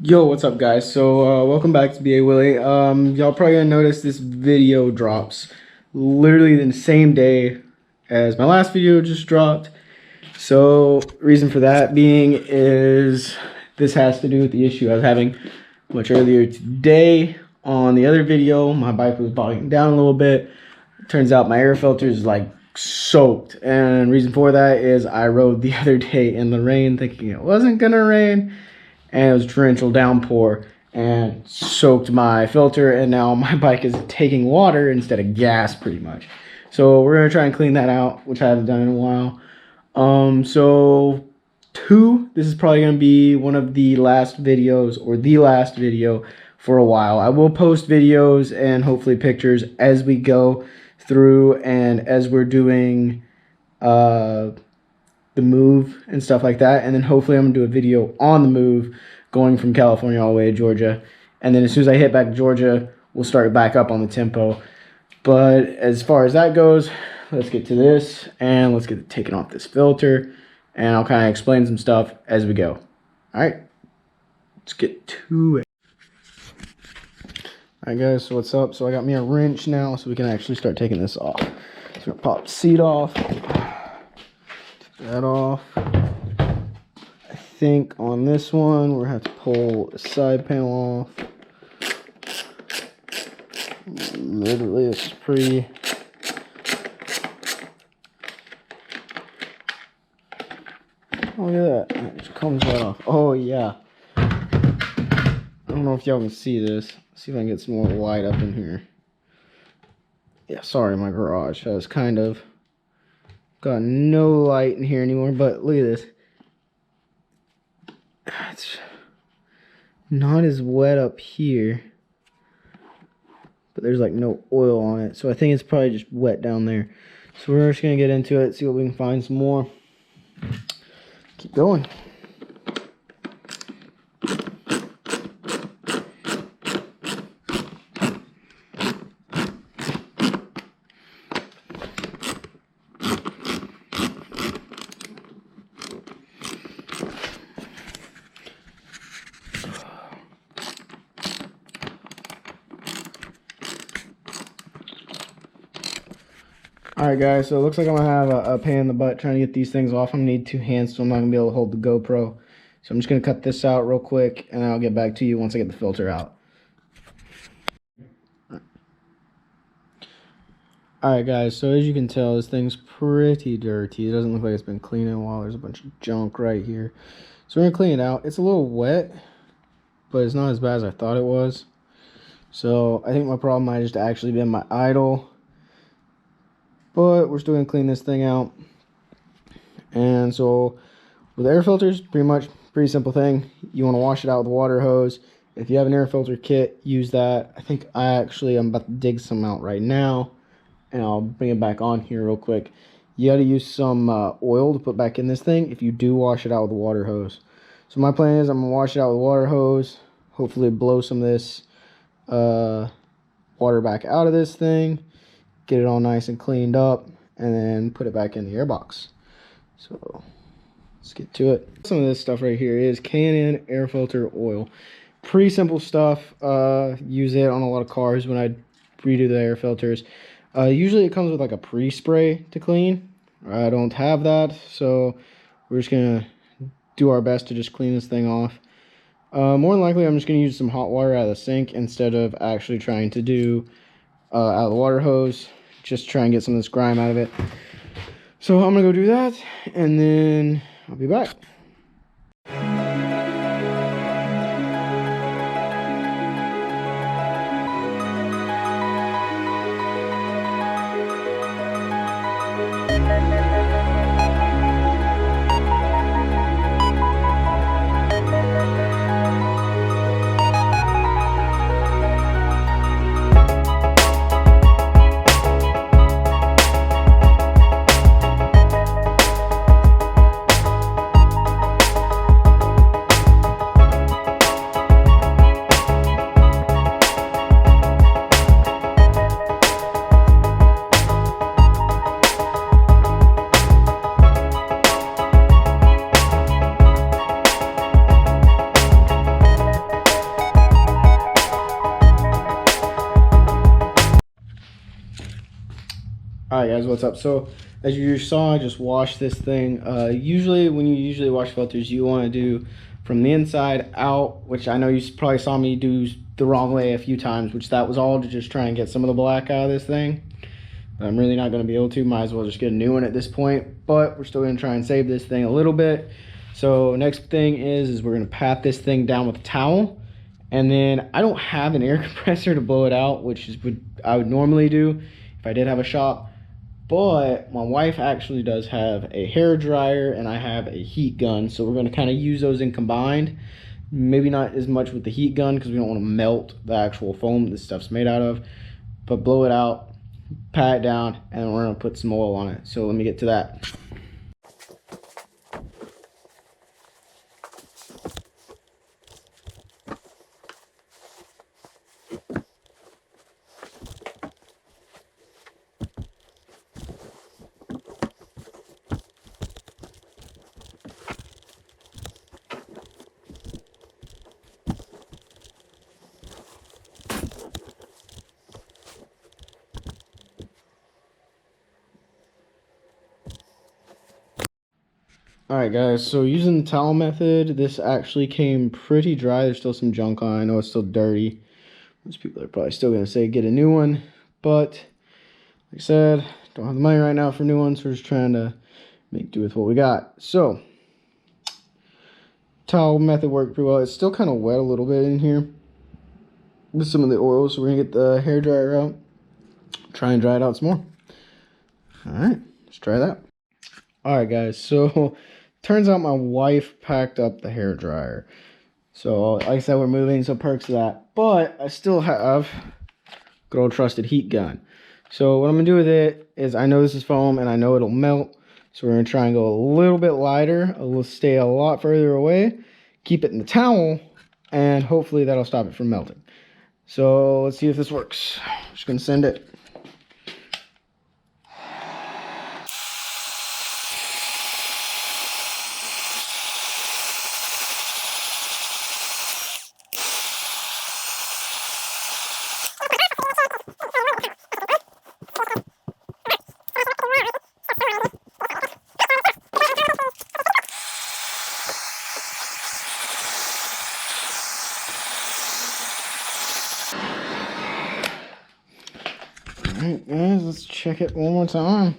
Yo, what's up guys? So welcome back to BA Willie. Y'all probably gonna notice this video drops literally the same day as my last video just dropped. So reason for that being is this has to do with the issue I was having much earlier today. On the other video, my bike was bogging down a little bit. Turns out my air filter is like soaked, and reason for that is I rode the other day in the rain thinking it wasn't gonna rain, and it was torrential downpour and soaked my filter, and now my bike is taking water instead of gas pretty much. So we're gonna try and clean that out, which I haven't done in a while. This is probably gonna be one of the last videos, or the last video for a while. I will post videos and hopefully pictures as we go through and as we're doing the move and stuff like that, and then hopefully I'm gonna do a video on the move going from California all the way to Georgia, and then as soon as I hit back Georgia we'll start back up on the tempo. But as far as that goes, let's get to this and let's get taking off this filter, and I'll kind of explain some stuff as we go. All right, let's get to it. All right guys, so what's up? So I got me a wrench now so we can actually start taking this off. So we're gonna pop the seat off, that off. I think on this one we're gonna have to pull the side panel off. Literally, it's pretty. Oh, look at that! It just comes right off. Oh yeah. I don't know if y'all can see this. Let's see if I can get some more light up in here. Yeah, sorry, my garage has kind of got no light in here anymore, but look at this. It's not as wet up here, but there's like no oil on it, so I think it's probably just wet down there. So we're just gonna get into it, see what we can find some more. Keep going. Alright guys, so it looks like I'm going to have a pain in the butt trying to get these things off. I'm going to need two hands, so I'm not going to be able to hold the GoPro. So I'm just going to cut this out real quick, and I'll get back to you once I get the filter out. Alright guys, so as you can tell, this thing's pretty dirty. It doesn't look like it's been cleaned in a while. There's a bunch of junk right here. So we're going to clean it out. It's a little wet, but it's not as bad as I thought it was. So I think my problem might just actually been my idle. But we're still going to clean this thing out. And so with air filters, pretty simple thing. You want to wash it out with a water hose. If you have an air filter kit, use that. I think I'm about to dig some out right now, and I'll bring it back on here real quick. You got to use some oil to put back in this thing if you do wash it out with a water hose. So my plan is I'm going to wash it out with a water hose, hopefully blow some of this water back out of this thing, get it all nice and cleaned up, and then put it back in the airbox. So let's get to it. Some of this stuff right here is K&N air filter oil. Pretty simple stuff. Use it on a lot of cars when I redo the air filters. Usually it comes with like a pre-spray to clean. I don't have that, so we're just gonna do our best to just clean this thing off. More than likely I'm just gonna use some hot water out of the sink instead of actually trying to do out of the water hose. Just try and get some of this grime out of it. So I'm gonna go do that, and then I'll be back. All right, guys, what's up? So as you saw, I just washed this thing. Usually when you wash filters, you want to do from the inside out, which I know you probably saw me do the wrong way a few times, which that was all to just try and get some of the black out of this thing. But I'm really not going to be able to. Might as well just get a new one at this point. But we're still going to try and save this thing a little bit. So next thing is we're going to pat this thing down with a towel. And then I don't have an air compressor to blow it out, which is what I would normally do if I did have a shop. But my wife actually does have a hair dryer and I have a heat gun. So we're going to kind of use those in combined. Maybe not as much with the heat gun because we don't want to melt the actual foam this stuff's made out of. But blow it out, pat it down, and we're going to put some oil on it. So let me get to that. Alright guys, so using the towel method, this actually came pretty dry. There's still some junk on. I know it's still dirty. Most people are probably still going to say get a new one. But, like I said, don't have the money right now for new ones. We're just trying to make do with what we got. So, towel method worked pretty well. It's still kind of wet a little bit in here with some of the oil. So we're going to get the hair dryer out. Try and dry it out some more. Alright, let's try that. Alright guys, so turns out my wife packed up the hair dryer. So like I said, we're moving, so perks of that. But I still have good old trusted heat gun. So what I'm gonna do with it is, I know this is foam and I know it'll melt. So we're gonna try and go a little bit lighter. We'll stay a lot further away. Keep it in the towel, and hopefully that'll stop it from melting. So let's see if this works. Just gonna send it. Alright guys, let's check it one more time.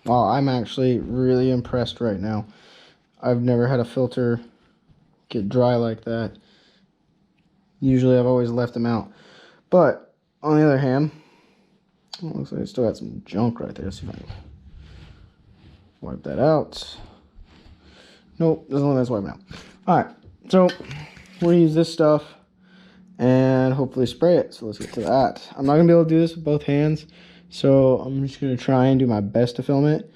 Wow, I'm actually really impressed right now. I've never had a filter get dry like that. Usually I've always left them out. But on the other hand, it looks like I still got some junk right there. Let's see if I can wipe that out. Nope, doesn't look like that's wiping out. Alright, so we're gonna use this stuff and hopefully spray it. So let's get to that. I'm not gonna be able to do this with both hands, so I'm just gonna try and do my best to film it.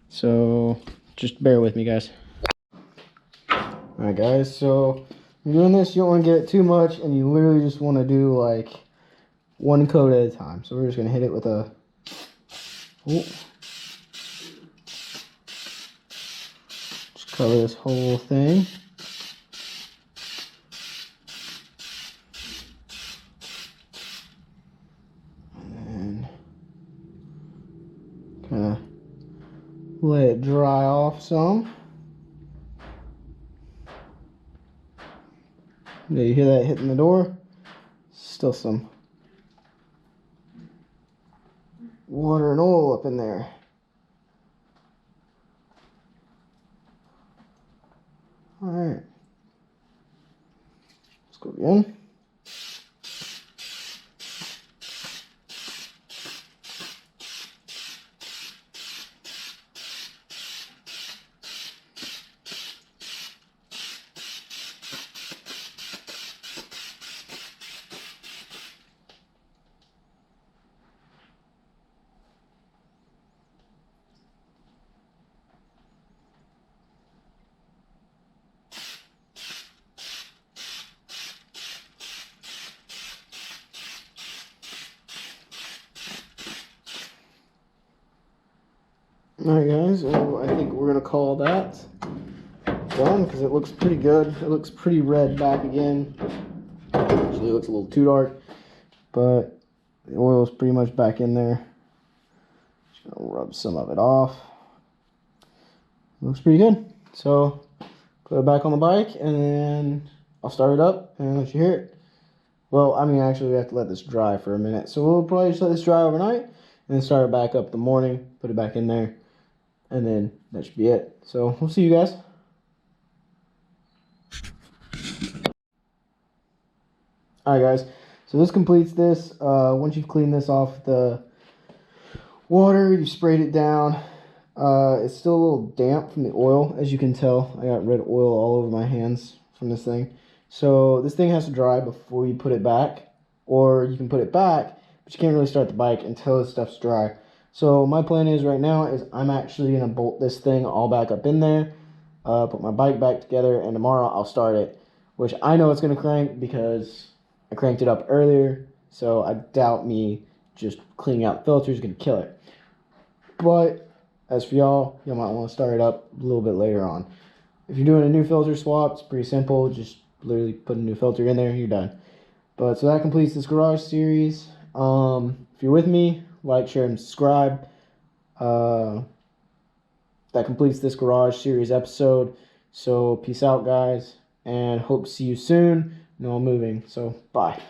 So just bear with me, guys. Alright guys, so when you're doing this, you don't want to get it too much, and you literally just want to do like one coat at a time. So we're just gonna hit it with a just cover this whole thing. Kind of let it dry off some. Yeah, you hear that hitting the door? Still some water and oil up in there. Alright. Let's go again. Alright guys, well, I think we're going to call that done because it looks pretty good. It looks pretty red back again. Actually, it looks a little too dark, but The oil's pretty much back in there. Just gonna rub some of it off. Looks pretty good. So put it back on the bike and then I'll start it up and let you hear it. Well, I mean, actually, we have to let this dry for a minute. So we'll probably just let this dry overnight and then start it back up in the morning, put it back in there, and then that should be it. So we'll see you guys. Alright guys, so this completes this. Once you've cleaned this off the water, you sprayed it down. It's still a little damp from the oil, as you can tell. I got red oil all over my hands from this thing. So this thing has to dry before you put it back, or you can put it back, but you can't really start the bike until this stuff's dry. So my plan is right now is I'm actually going to bolt this thing all back up in there, put my bike back together, and tomorrow I'll start it, which I know it's going to crank because I cranked it up earlier, so I doubt me just cleaning out the filter is going to kill it. But as for y'all, you might want to start it up a little bit later on. If you're doing a new filter swap, it's pretty simple. Just literally put a new filter in there, you're done. But so that completes this garage series. If you're with me, like, share, and subscribe. That completes this garage series episode. So peace out, guys, and hope to see you soon. No, I'm moving, so bye.